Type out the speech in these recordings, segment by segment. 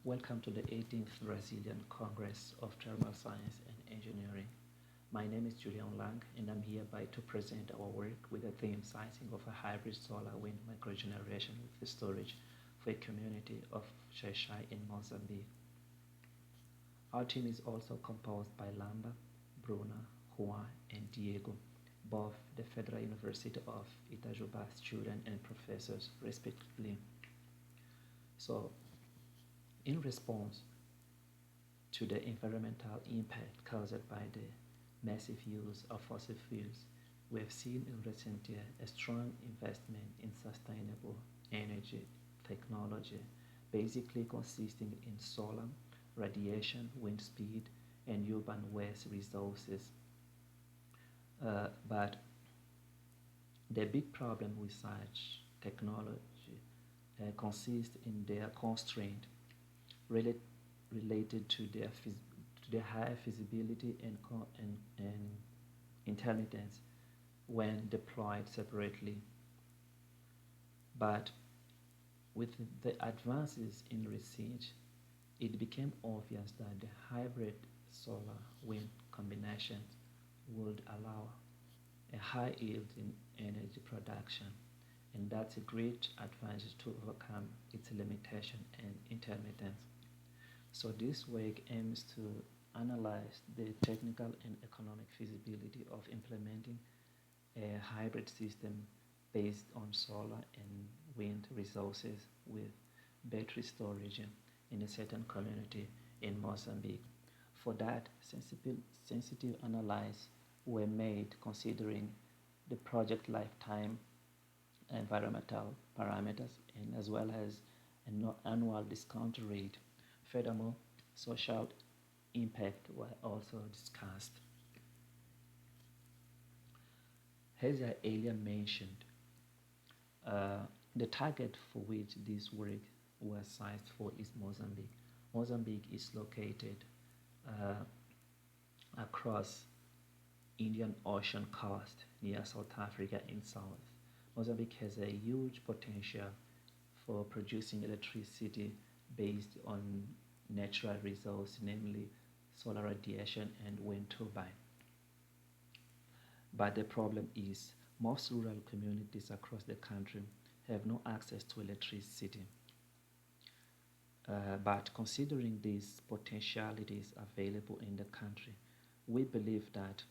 Welcome to the 18th Brazilian Congress of Thermal Science and Engineering. My name is Julian Lang and I'm hereby to present our work with the theme Sizing of a Hybrid Solar Wind Microgeneration with Storage for a Community of XAI in Mozambique. Our team is also composed by Lamba, Bruna, Juan, and Diego, both the Federal University of Itajuba students and professors respectively. So, in response to the environmental impact caused by the massive use of fossil fuels, we have seen in recent years a strong investment in sustainable energy technology, basically consisting in solar, radiation, wind speed, and urban waste resources. But the big problem with such technology consists in their constraint related to their high feasibility and intermittence when deployed separately. But with the advances in research, it became obvious that the hybrid solar wind combinations would allow a high yield in energy production, and that's a great advantage to overcome its limitation and intermittence. So this work aims to analyze the technical and economic feasibility of implementing a hybrid system based on solar and wind resources with battery storage in a certain community in Mozambique. For that, sensitive analyses were made considering the project lifetime, environmental parameters, and as well as an annual discount rate. Furthermore, social impact were also discussed. As I earlier mentioned, the target for which this work was sized for is Mozambique. Mozambique is located uh, across Indian Ocean coast near South Africa in south. Mozambique has a huge potential for producing electricity based on natural resources, namely solar radiation and wind turbine. But the problem is most rural communities across the country have no access to electricity. But considering these potentialities available in the country, we believe that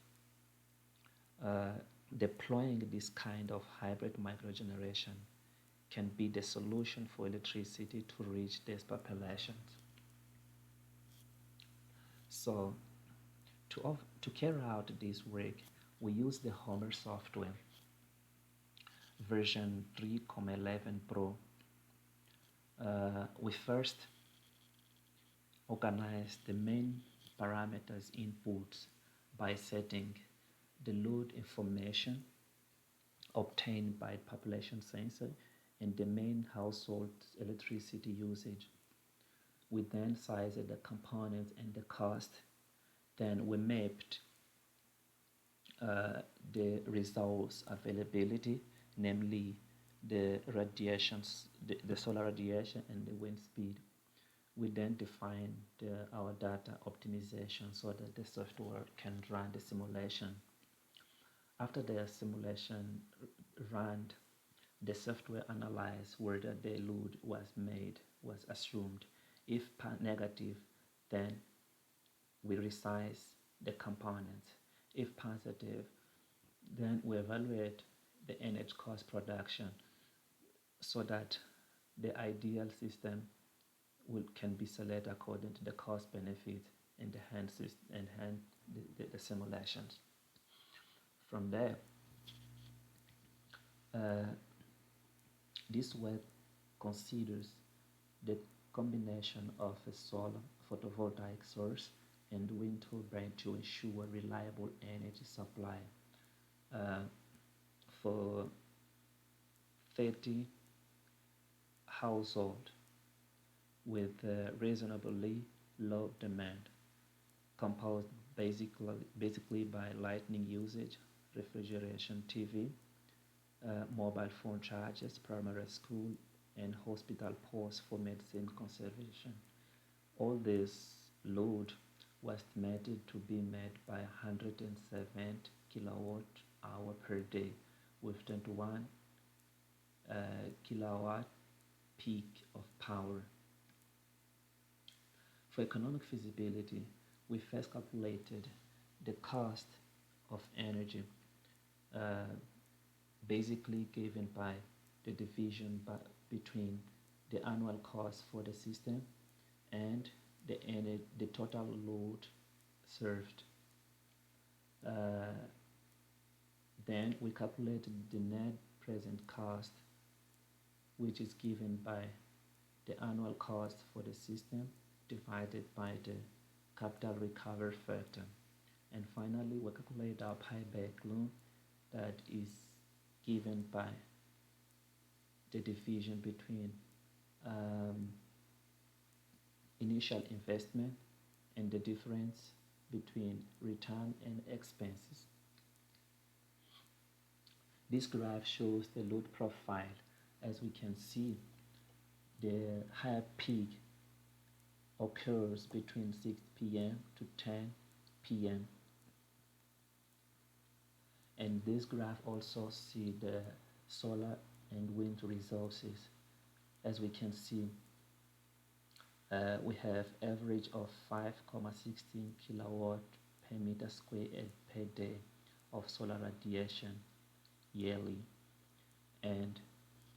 uh, deploying this kind of hybrid microgeneration can be the solution for electricity to reach these populations. So to carry out this work, we use the Homer software version 3.11 Pro. We first organize the main parameters inputs by setting the load information obtained by population sensor and the main household electricity usage. We then sized the components and the cost. Then we mapped the resource availability, namely the solar radiation and the wind speed. We then defined our data optimization so that the software can run the simulation. After the simulation ran, the software analyzed whether the load was assumed. If negative, then we resize the components. If positive, then we evaluate the energy cost production so that the ideal system can be selected according to the cost benefit and hence the simulations. From there, uh, this work considers the combination of a solar photovoltaic source and wind turbine to ensure reliable energy supply uh, for 30 households with reasonably low demand, composed basically by lighting usage, refrigeration, TV, mobile phone chargers, primary school, and hospital posts for medicine conservation. All this load was estimated to be met by 107 kilowatt hour per day with 21 kilowatt peak of power. For economic feasibility, we first calculated the cost of energy, basically given by the division between the annual cost for the system and the total load served. Then we calculated the net present cost, which is given by the annual cost for the system divided by the capital recovery factor. And finally, we calculate our payback loan, that is given by the division between initial investment and the difference between return and expenses. This graph shows the load profile. As we can see, the higher peak occurs between 6 p.m. to 10 p.m. And this graph also see the solar and wind resources. As we can see, we have average of 5,16 kilowatt per meter square per day of solar radiation yearly, and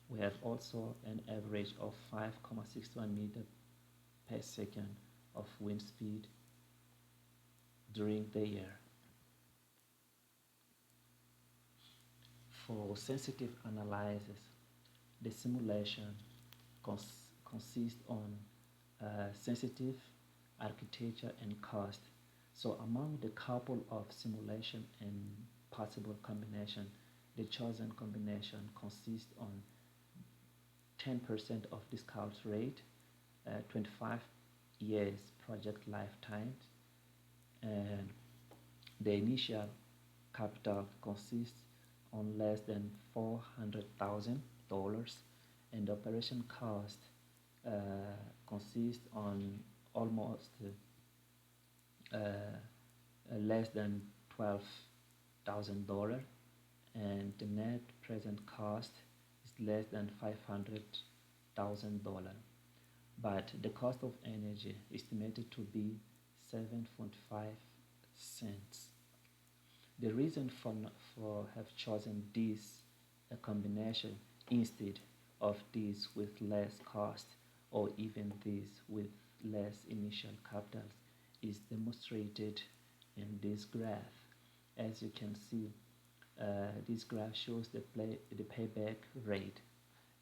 we have also an average of 5,61 meter per second of wind speed during the year. For sensitive analysis, the simulation consists on sensitive architecture and cost. So among the couple of simulation and possible combination, the chosen combination consists on 10% of discount rate, 25 years project lifetime, and the initial capital consists on less than $400,000, and the operation cost consists on almost less than $12,000, and the net present cost is less than $500,000. But the cost of energy is estimated to be 7.5 cents. The reason for have chosen this combination instead of this with less cost, or even this with less initial capitals, is demonstrated in this graph. As you can see, this graph shows the payback rate.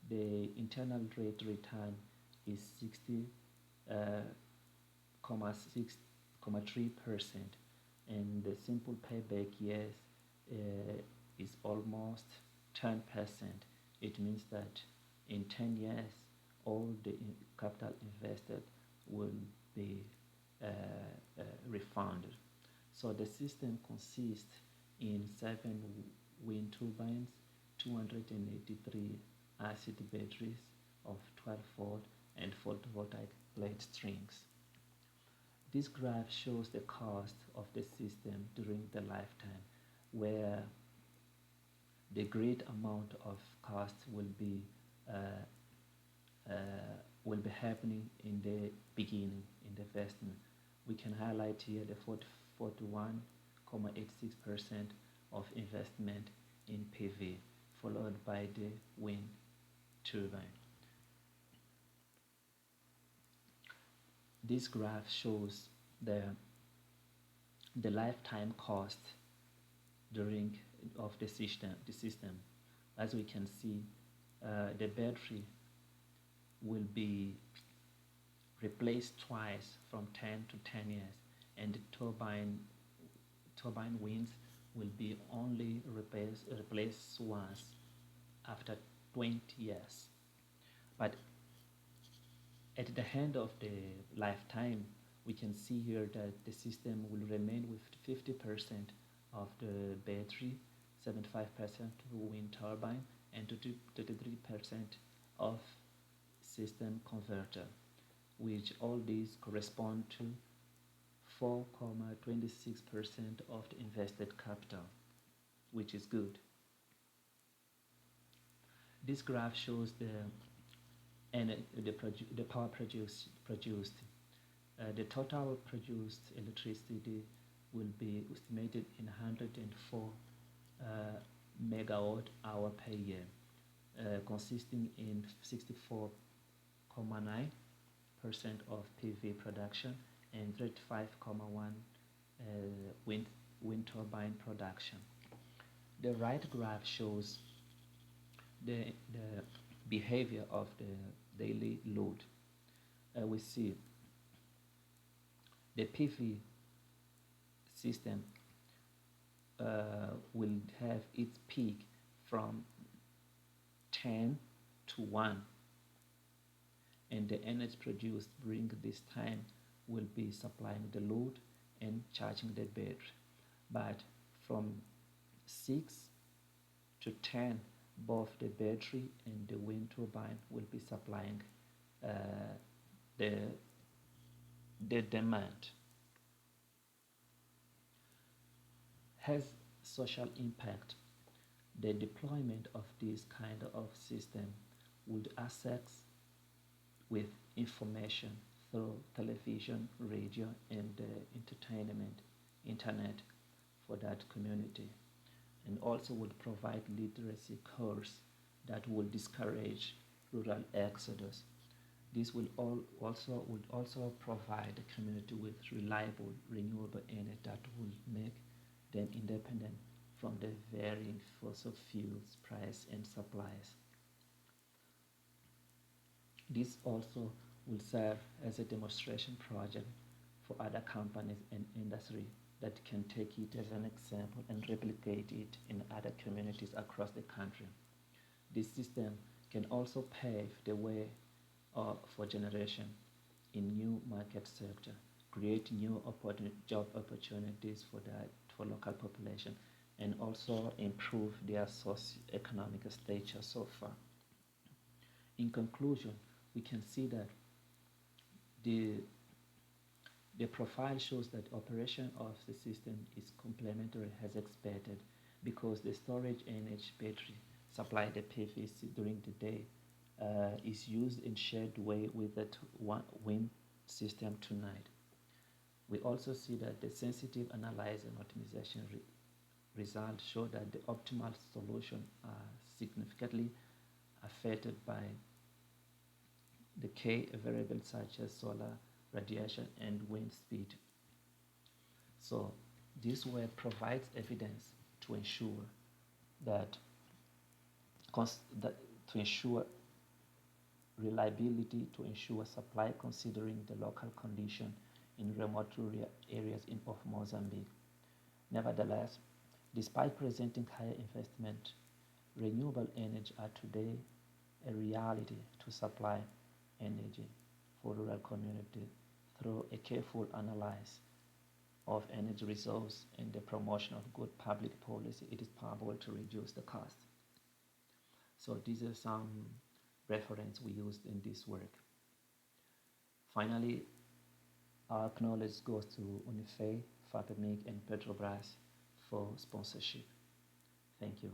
The internal rate return is 60.3%, and the simple payback years is almost 10%. It means that in 10 years, all the capital invested will be refunded. So the system consists in 7 wind turbines, 283 acid batteries of 12 volt and photovoltaic plate strings. This graph shows the cost of the system during the lifetime, where the great amount of cost will be happening in the beginning, in the investment. We can highlight here the 41.86% of investment in PV, followed by the wind turbine. This graph shows the lifetime cost of the system. As we can see, the battery will be replaced twice from 10 to 10 years, and the turbine winds will be only replaced once after 20 years. But at the end of the lifetime, we can see here that the system will remain with 50% of the battery, 75% wind turbine, and 33% of system converter. which all these correspond to 4.26% of the invested capital, which is good. This graph shows the power produced. The total produced electricity will be estimated in 104 megawatt hour per year, consisting in 64.9% of PV production and 35.1 wind turbine production. The right graph shows the behavior of the daily load. We see the PV system will have its peak from 10 to 1, and the energy produced during this time will be supplying the load and charging the battery. But from 6 to 10, both the battery and the wind turbine will be supplying the demand. Has social impact. The deployment of this kind of system would access with information through television, radio, and entertainment, internet for that community, and also would provide literacy course that will discourage rural exodus. This will also provide the community with reliable, renewable energy that will make them independent from the varying fossil fuels price and supplies. This also will serve as a demonstration project for other companies and industry that can take it as an example and replicate it in other communities across the country. This system can also pave the way for generation in new market sector, create new job opportunities for local population, and also improve their socio-economic stature so far. In conclusion, we can see that the profile shows that operation of the system is complementary as expected, because the storage energy battery supply the PVC during the day is used in shared way with the wind system tonight. We also see that the sensitive analysis and optimization results show that the optimal solution are significantly affected by the K variables such as solar radiation and wind speed. So this work provides evidence to ensure that to ensure reliability, to ensure supply considering the local condition in remote rural areas of Mozambique. Nevertheless, despite presenting higher investment, renewable energy are today a reality to supply energy for rural community through a careful analysis of energy resource and the promotion of good public policy. It is possible to reduce the cost. So these are some reference we used in this work. Finally, our acknowledge goes to UNIFE, FAPEMIC, and Petrobras for sponsorship. Thank you.